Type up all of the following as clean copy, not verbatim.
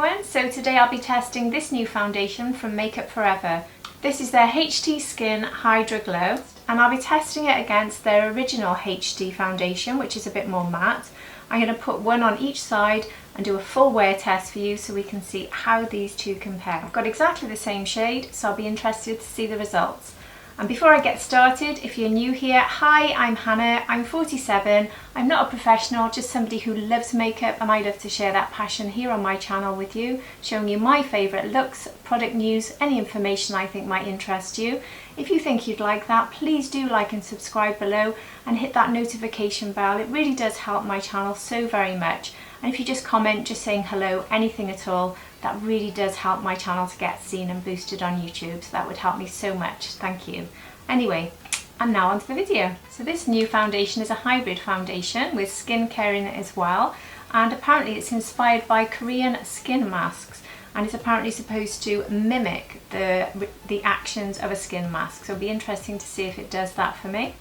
everyone, so today I'll be testing this new foundation from Makeup Forever. This is their HD Skin Hydra Glow, and I'll be testing it against their original HD foundation, which is a bit more matte. I'm going to put one on each side and do a full wear test for you so we can see how these two compare. I've got exactly the same shade, so I'll be interested to see the results. And before I get started, if you're new here, hi, I'm Hannah, I'm 47, I'm not a professional, just somebody who loves makeup, and I love to share that passion here on my channel with you, showing you my favourite looks, product news, any information I think might interest you. If you think you'd like that, please do like and subscribe below and hit that notification bell. It really does help my channel so very much. And if you just comment, just saying hello, anything at all, that really does help my channel to get seen and boosted on YouTube, so that would help me so much, thank you. Anyway, and now on to the video. So this new foundation is a hybrid foundation with skincare in it as well, and apparently it's inspired by Korean skin masks, and it's apparently supposed to mimic the actions of a skin mask, so it'll be interesting to see if it does that for me.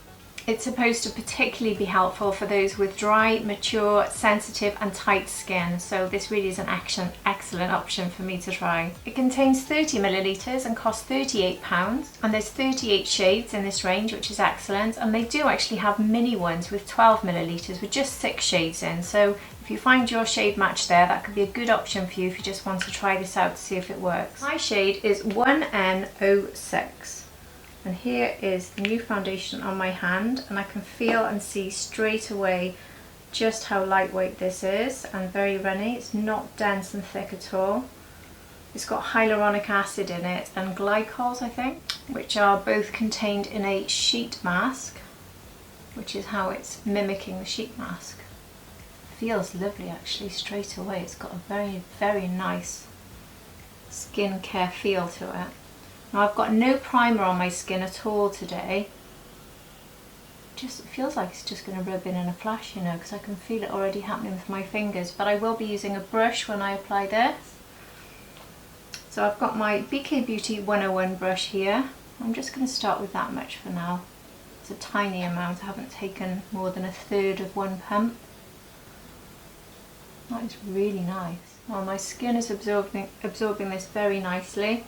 It's supposed to particularly be helpful for those with dry, mature, sensitive and tight skin, so this really is an excellent option for me to try. It contains 30 millilitres and costs £38, and there's 38 shades in this range, which is excellent, and they do actually have mini ones with 12 millilitres with just 6 shades in, so if you find your shade match there, that could be a good option for you if you just want to try this out to see if it works. My shade is 1N06. And here is the new foundation on my hand, and I can feel and see straight away just how lightweight this is and very runny. It's not dense and thick at all. It's got hyaluronic acid in it and glycols, I think, which are both contained in a sheet mask, which is how it's mimicking the sheet mask. Feels lovely actually straight away. It's got a very, very nice skincare feel to it. Now I've got no primer on my skin at all today. It feels like it's just going to rub in a flash, you know, because I can feel it already happening with my fingers, but I will be using a brush when I apply this. So I've got my BK Beauty 101 brush here. I'm just going to start with that much for now. It's a tiny amount, I haven't taken more than 1/3 of one pump. That is really nice. Well, my skin is absorbing this very nicely.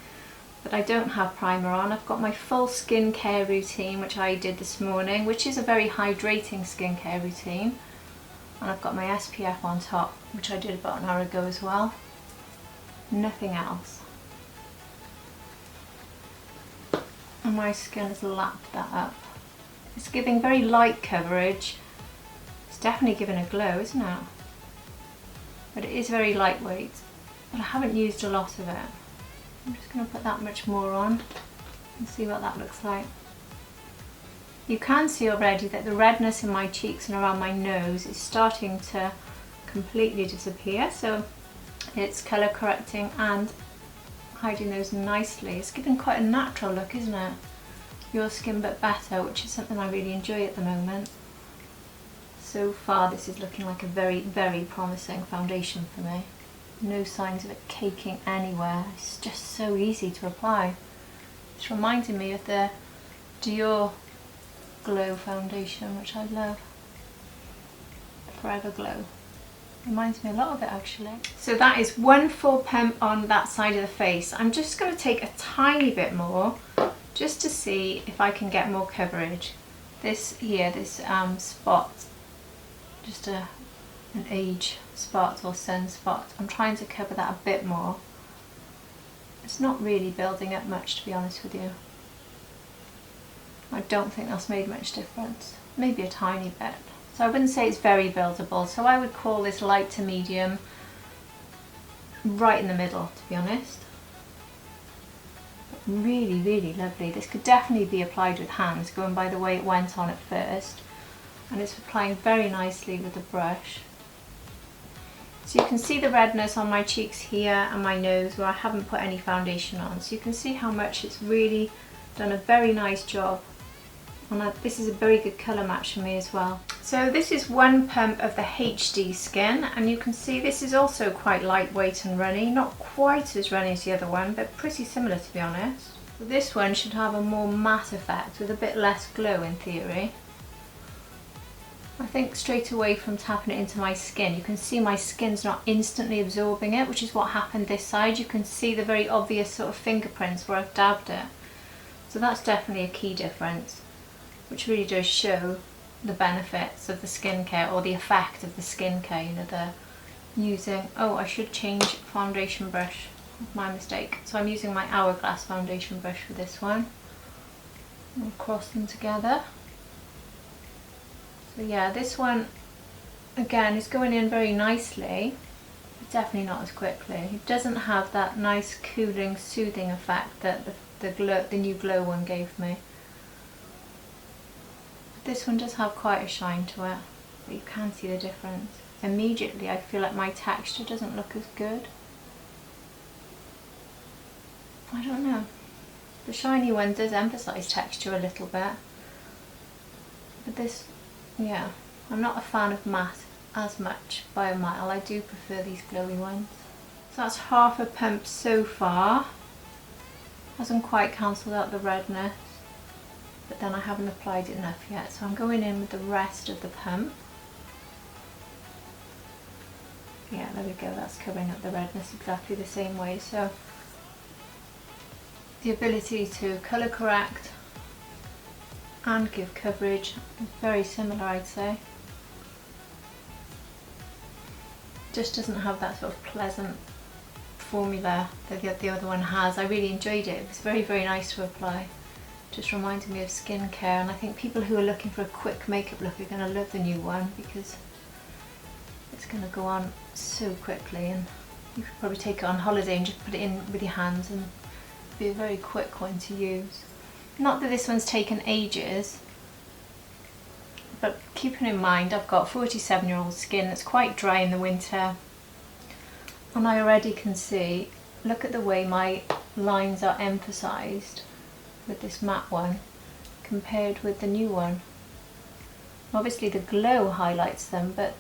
But I don't have primer on. I've got my full skincare routine, which I did this morning, which is a very hydrating skincare routine. And I've got my SPF on top, which I did about an hour ago as well. Nothing else. And my skin has lapped that up. It's giving very light coverage. It's definitely giving a glow, isn't it? But it is very lightweight. But I haven't used a lot of it. I'm just going to put that much more on and see what that looks like. You can see already that the redness in my cheeks and around my nose is starting to completely disappear, so it's colour correcting and hiding those nicely. It's giving quite a natural look, isn't it? Your skin but better, which is something I really enjoy at the moment. So far this is looking like a very, very promising foundation for me. No signs of it caking anywhere. It's just so easy to apply. It's reminding me of the Dior Glow foundation, which I love. Forever Glow. Reminds me a lot of it actually. So that is one full pump on that side of the face. I'm just going to take a tiny bit more just to see if I can get more coverage. This here, this spot, just an age spot or sun spot. I'm trying to cover that a bit more. It's not really building up much, to be honest with you. I don't think that's made much difference. Maybe a tiny bit. So I wouldn't say it's very buildable. So I would call this light to medium, right in the middle, to be honest. But really, really lovely. This could definitely be applied with hands, going by the way it went on at first. And it's applying very nicely with the brush. So you can see the redness on my cheeks here and my nose where I haven't put any foundation on. So you can see how much it's really done a very nice job. And this is a very good colour match for me as well. So this is one pump of the HD Skin, and you can see this is also quite lightweight and runny. Not quite as runny as the other one, but pretty similar to be honest. So this one should have a more matte effect with a bit less glow in theory. I think straight away from tapping it into my skin, you can see my skin's not instantly absorbing it, which is what happened this side. You can see the very obvious sort of fingerprints where I've dabbed it. So that's definitely a key difference, which really does show the benefits of the skincare, or the effect of the skincare, you know, they're using. Oh, I should change foundation brush, my mistake. So I'm using my Hourglass foundation brush for this one. I'll cross them together. So yeah, this one again is going in very nicely, but definitely not as quickly. It doesn't have that nice cooling, soothing effect that the new glow one gave me. This one does have quite a shine to it, but you can see the difference. Immediately I feel like my texture doesn't look as good. I don't know. The shiny one does emphasise texture a little bit, but this, yeah, I'm not a fan of matte as much by a mile. I do prefer these glowy ones. So that's half a pump so far. Hasn't quite cancelled out the redness, but then I haven't applied it enough yet, so I'm going in with the rest of the pump. Yeah, there we go, that's covering up the redness exactly the same way. So the ability to colour correct and give coverage is very similar, I'd say. Just doesn't have that sort of pleasant formula that the other one has. I really enjoyed it. It was very, very nice to apply. Just reminded me of skincare, and I think people who are looking for a quick makeup look are going to love the new one, because it's going to go on so quickly, and you could probably take it on holiday and just put it in with your hands and be a very quick one to use. Not that this one's taken ages, but keeping in mind I've got 47-year-old skin that's quite dry in the winter, and I already can see, look at the way my lines are emphasised with this matte one compared with the new one. Obviously the glow highlights them, but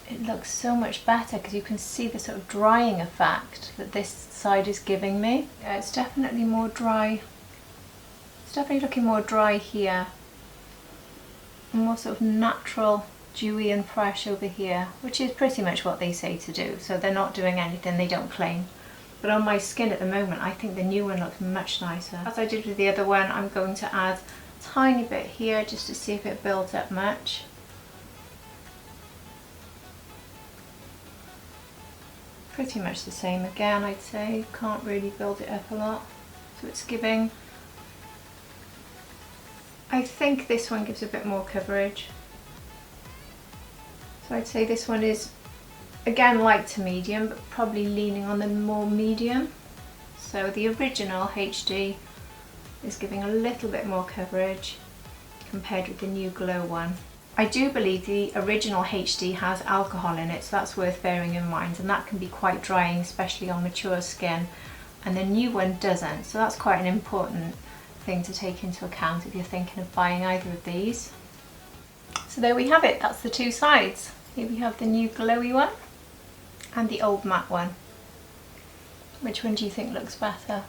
it looks so much better because you can see the sort of drying effect that this side is giving me. Yeah, it's definitely more dry. It's definitely looking more dry here, and more sort of natural, dewy and fresh over here, which is pretty much what they say to do. So they're not doing anything they don't claim. But on my skin at the moment, I think the new one looks much nicer. As I did with the other one, I'm going to add a tiny bit here just to see if it builds up much. Pretty much the same again, I'd say. Can't really build it up a lot. So it's giving, I think this one gives a bit more coverage. So I'd say this one is, again, light to medium, but probably leaning on the more medium. So the original HD is giving a little bit more coverage compared with the new glow one. I do believe the original HD has alcohol in it, so that's worth bearing in mind, and that can be quite drying, especially on mature skin, and the new one doesn't, so that's quite an important thing to take into account if you're thinking of buying either of these. So there we have it, that's the two sides. Here we have the new glowy one and the old matte one. Which one do you think looks better?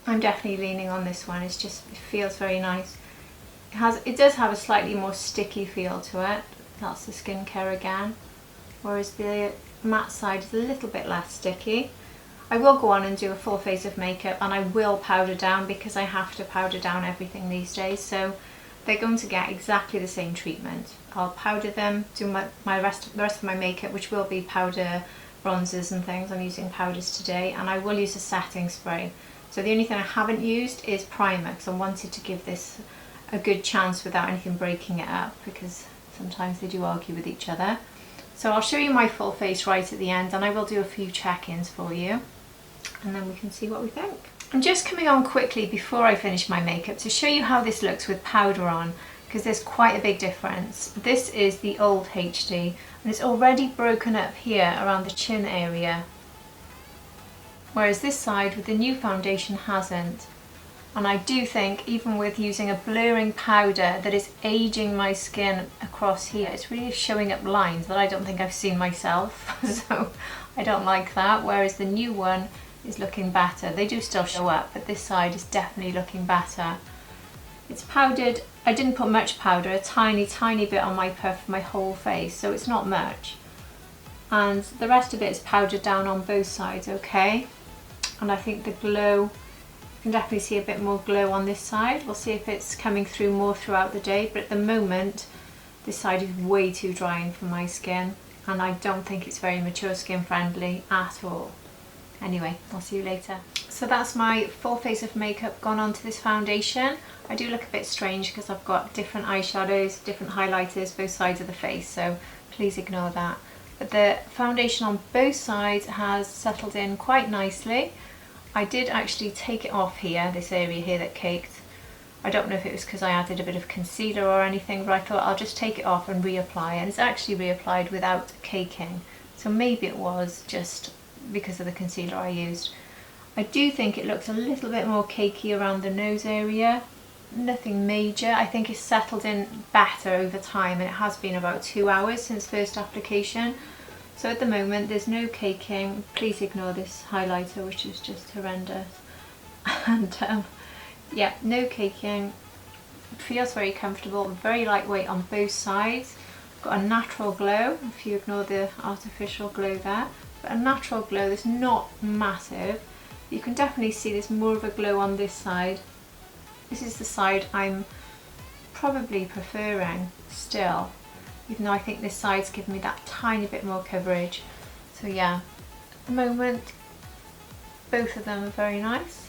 I'm definitely leaning on this one. It's just, it feels very nice. It does have a slightly more sticky feel to it. That's the skincare again. Whereas the matte side is a little bit less sticky. I will go on and do a full face of makeup, and I will powder down because I have to powder down everything these days. So they're going to get exactly the same treatment. I'll powder them, do the rest of my makeup, which will be powder, bronzers and things. I'm using powders today, and I will use a setting spray. So the only thing I haven't used is primer, because I wanted to give this a good chance without anything breaking it up, because sometimes they do argue with each other. So I'll show you my full face right at the end, and I will do a few check-ins for you, and then we can see what we think. I'm just coming on quickly before I finish my makeup to show you how this looks with powder on, because there's quite a big difference. This is the old HD, and it's already broken up here around the chin area, whereas this side with the new foundation hasn't. And I do think, even with using a blurring powder that is aging my skin across here, it's really showing up lines that I don't think I've seen myself. So I don't like that, whereas the new one is looking better. They do still show up, but this side is definitely looking better. It's powdered. I didn't put much powder, a tiny bit on my puff, my whole face, so it's not much. And the rest of it is powdered down on both sides, okay? And I think the glow, you can definitely see a bit more glow on this side. We'll see if it's coming through more throughout the day, but at the moment, this side is way too drying for my skin, and I don't think it's very mature skin friendly at all. Anyway, I'll see you later. So that's my full face of makeup gone onto this foundation. I do look a bit strange because I've got different eyeshadows, different highlighters, both sides of the face, so please ignore that. But the foundation on both sides has settled in quite nicely. I did actually take it off here, this area here that caked. I don't know if it was because I added a bit of concealer or anything, but I thought I'll just take it off and reapply, and it's actually reapplied without caking. So maybe it was just because of the concealer I used. I do think it looks a little bit more cakey around the nose area. Nothing major. I think it's settled in better over time, and it has been about 2 hours since first application. So at the moment there's no caking. Please ignore this highlighter, which is just horrendous. And yeah, no caking. It feels very comfortable, very lightweight on both sides. Got a natural glow, if you ignore the artificial glow there. But a natural glow that's not massive. You can definitely see there's more of a glow on this side. This is the side I'm probably preferring still, even though I think this side's given me that tiny bit more coverage. So yeah, at the moment, both of them are very nice.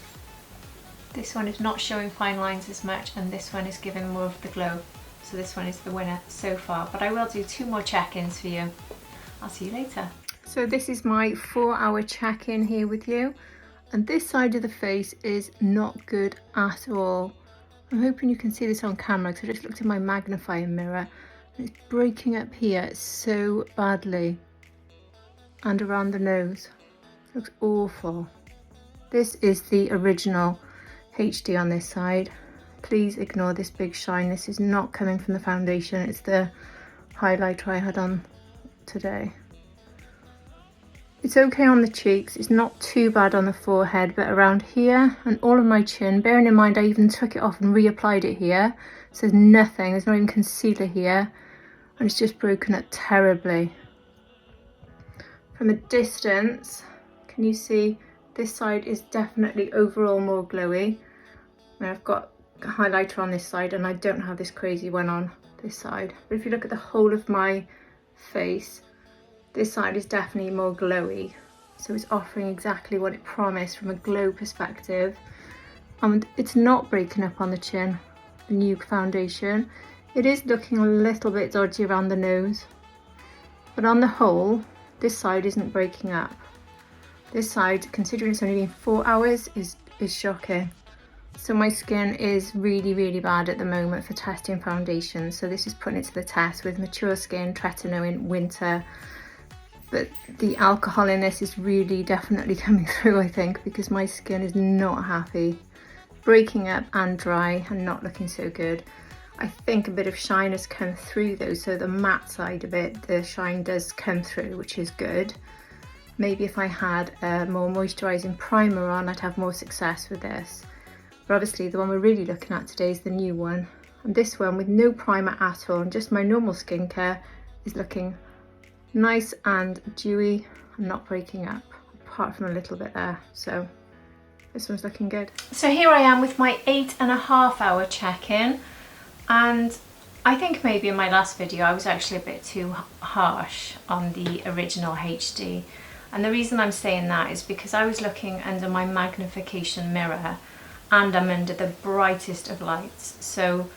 This one is not showing fine lines as much, and this one is giving more of the glow. So this one is the winner so far, but I will do 2 more check-ins for you. I'll see you later. So this is my 4-hour check-in here with you, and this side of the face is not good at all. I'm hoping you can see this on camera because I just looked in my magnifying mirror and it's breaking up here so badly, and around the nose. It looks awful. This is the original HD on this side. Please ignore this big shine. This is not coming from the foundation, it's the highlighter I had on today. It's okay on the cheeks, it's not too bad on the forehead, but around here and all of my chin, bearing in mind I even took it off and reapplied it here, so there's nothing, there's not even concealer here, and it's just broken up terribly. From a distance, can you see this side is definitely overall more glowy. And I've got a highlighter on this side and I don't have this crazy one on this side. But if you look at the whole of my face, this side is definitely more glowy, so it's offering exactly what it promised from a glow perspective. And it's not breaking up on the chin, the new foundation. It is looking a little bit dodgy around the nose, but on the whole, this side isn't breaking up. This side, considering it's only been 4 hours, is shocking. So my skin is really bad at the moment for testing foundation, so this is putting it to the test with mature skin, tretinoin in winter. But the alcohol in this is really definitely coming through, I think, because my skin is not happy. Breaking up and dry and not looking so good. I think a bit of shine has come through though, so the matte side of it, the shine does come through, which is good. Maybe if I had a more moisturising primer on, I'd have more success with this. But obviously the one we're really looking at today is the new one. And this one with no primer at all and just my normal skincare is looking nice and dewy and not breaking up, apart from a little bit there. So this one's looking good. So here I am with my 8.5 hour check-in, and I think maybe in my last video I was actually a bit too harsh on the original HD. And the reason I'm saying that is because I was looking under my magnification mirror and I'm under the brightest of lights. So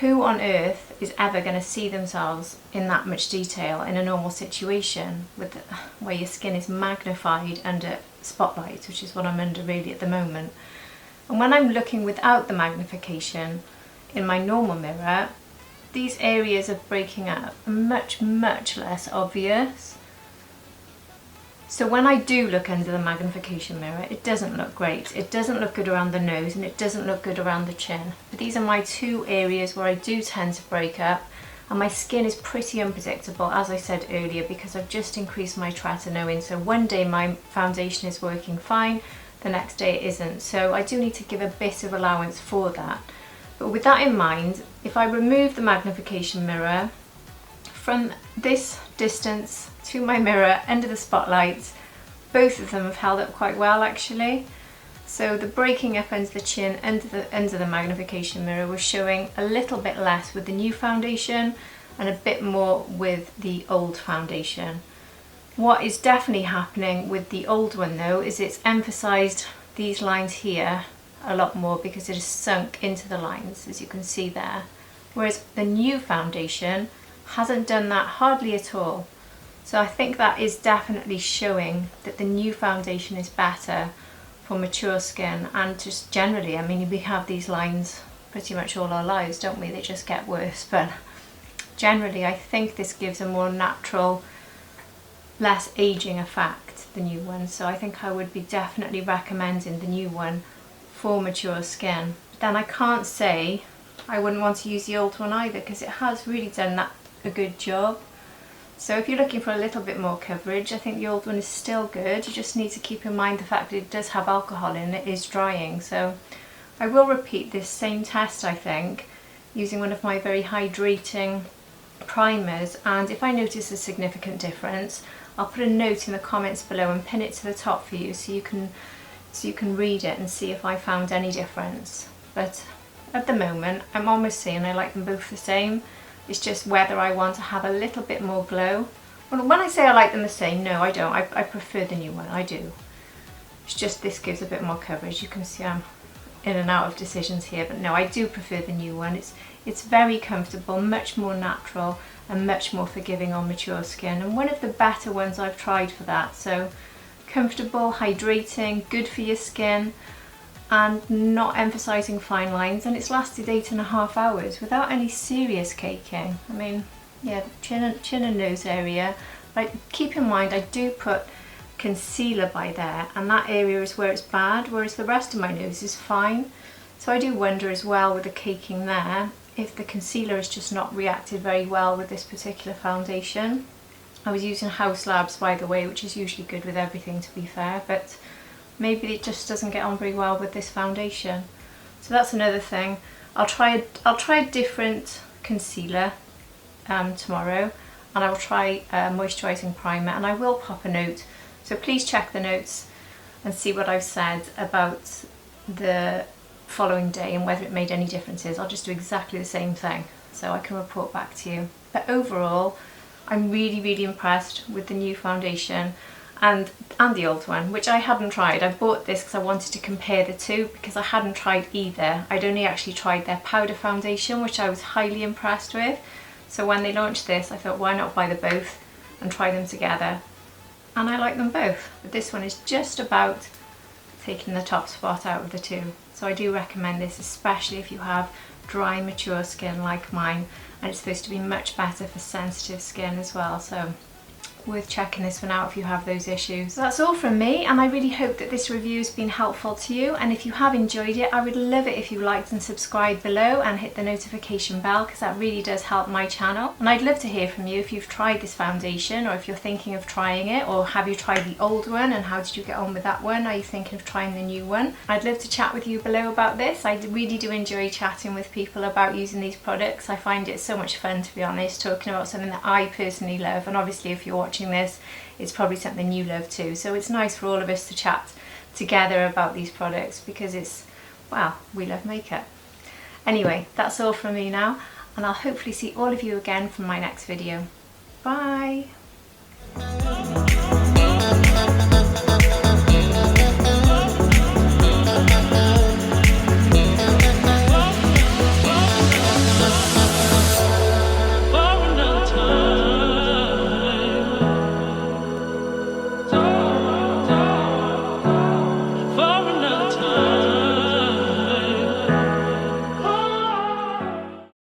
who on earth is ever going to see themselves in that much detail in a normal situation with where your skin is magnified under spotlights, which is what I'm under really at the moment. And when I'm looking without the magnification in my normal mirror, these areas of breaking up are much less obvious. So when I do look under the magnification mirror, it doesn't look great. It doesn't look good around the nose and it doesn't look good around the chin. But these are my 2 areas where I do tend to break up, and my skin is pretty unpredictable, as I said earlier, because I've just increased my tretinoin. So one day my foundation is working fine, the next day it isn't. So I do need to give a bit of allowance for that. But with that in mind, if I remove the magnification mirror from this distance to my mirror under the spotlight, both of them have held up quite well actually. So the breaking up under the chin, under the magnification mirror, was showing a little bit less with the new foundation and a bit more with the old foundation. What is definitely happening with the old one though is it's emphasised these lines here a lot more because it is sunk into the lines, as you can see there. Whereas the new foundation hasn't done that hardly at all. So I think that is definitely showing that the new foundation is better for mature skin, and just generally, I mean, we have these lines pretty much all our lives, don't we? They just get worse, but generally I think this gives a more natural, less aging effect, the new one. So I think I would be definitely recommending the new one for mature skin. But then I can't say I wouldn't want to use the old one either, because it has really done a good job. So if you're looking for a little bit more coverage, I think the old one is still good. You just need to keep in mind the fact that it does have alcohol in it, is drying. So I will repeat this same test, I think, using one of my very hydrating primers, and if I notice a significant difference, I'll put a note in the comments below and pin it to the top for you so you can read it and see if I found any difference. But at the moment, I'm almost saying I like them both the same. It's just whether I want to have a little bit more glow. Well, when I say I like them the same, no, I don't. I prefer the new one, I do. It's just this gives a bit more coverage. You can see I'm in and out of decisions here, but no, I do prefer the new one. It's very comfortable, much more natural, and much more forgiving on mature skin, and one of the better ones I've tried for that. So comfortable, hydrating, good for your skin, and not emphasising fine lines, and it's lasted 8.5 hours without any serious caking. I mean, yeah, the chin and nose area, like, keep in mind I do put concealer by there, and that area is where it's bad, whereas the rest of my nose is fine. So I do wonder as well with the caking there if the concealer has just not reacted very well with this particular foundation. I was using Haus Labs, by the way, which is usually good with everything, to be fair, but maybe it just doesn't get on very well with this foundation. So that's another thing. I'll try a different concealer tomorrow, and I will try a moisturising primer, and I will pop a note. So please check the notes and see what I've said about the following day and whether it made any differences. I'll just do exactly the same thing so I can report back to you. But overall, I'm really impressed with the new foundation and the old one, which I hadn't tried. I bought this because I wanted to compare the two, because I hadn't tried either. I'd only actually tried their powder foundation, which I was highly impressed with. So when they launched this, I thought, why not buy the both and try them together? And I like them both, but this one is just about taking the top spot out of the two. So I do recommend this, especially if you have dry, mature skin like mine, and it's supposed to be much better for sensitive skin as well. So worth checking this one out if you have those issues. So that's all from me, and I really hope that this review has been helpful to you, and if you have enjoyed it, I would love it if you liked and subscribed below and hit the notification bell, because that really does help my channel. And I'd love to hear from you if you've tried this foundation, or if you're thinking of trying it, or have you tried the old one and how did you get on with that one? Are you thinking of trying the new one? I'd love to chat with you below about this. I really do enjoy chatting with people about using these products. I find it so much fun, to be honest, talking about something that I personally love, and obviously if you're watching this, it's probably something you love too. So it's nice for all of us to chat together about these products, because it's, well, we love makeup. Anyway, that's all from me now, and I'll hopefully see all of you again from my next video. Bye!